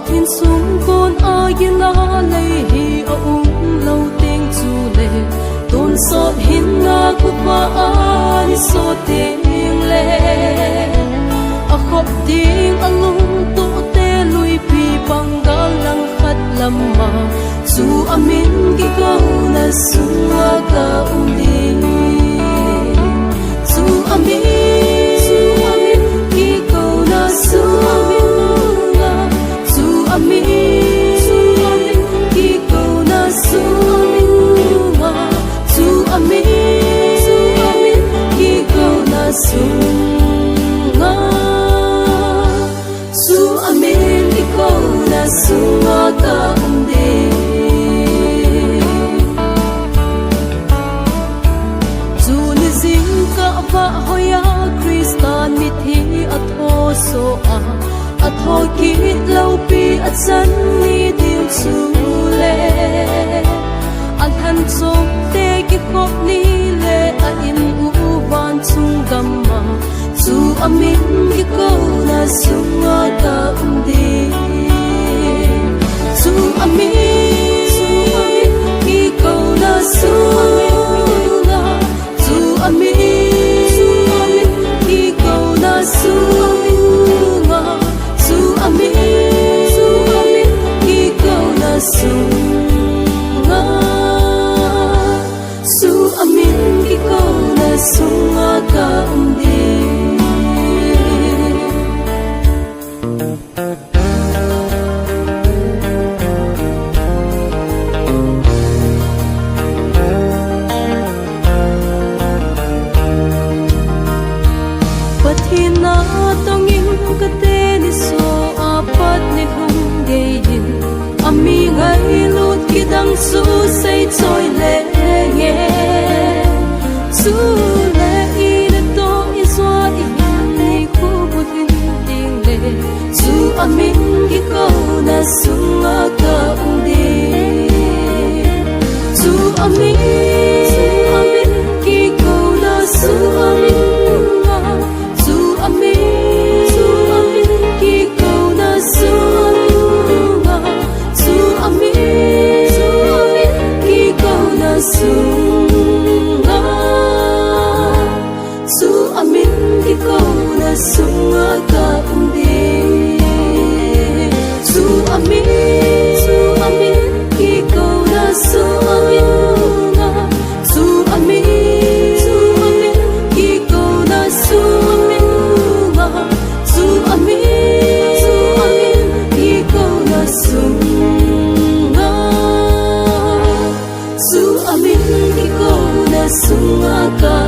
thiên sung con agila lei hi a lâu tiếng chu lệ tôn sot hin na kupa ani so tiếng lệ a khop tiếng a lung tu te lui pi panggal lang khat lama chu amin ki ko na sunga ka undi chu amin ki ko na sunga chu amin ki ko na sunga chu amin ki ko na sunga chu amin ki ko na sunga ka undi ba hoya Kristan mit hi atho so atho kit lau pi at san ni tiu chu le an han chok te ki khop ni le a in u van chung gamma chu amin ki ko na sunga ka undi chu amin ki ko na sunga chu amin sunga su amin ki ko na sunga su amin ki ko na sunga ka undi pathina tongin ka te ni so apat ni hung ge yin ami ngai lut ki dang su sei choi le nge su le i na to i so i nei khu bu hin ting le su amin ki ko na sunga ka undi su amin ki ko na sunga sunga su amin ki ko na sunga ka undi su amin ki ko na sunga su amin ki ko na sunga su amin ki ko na sunga su amin ki ko na sunga ka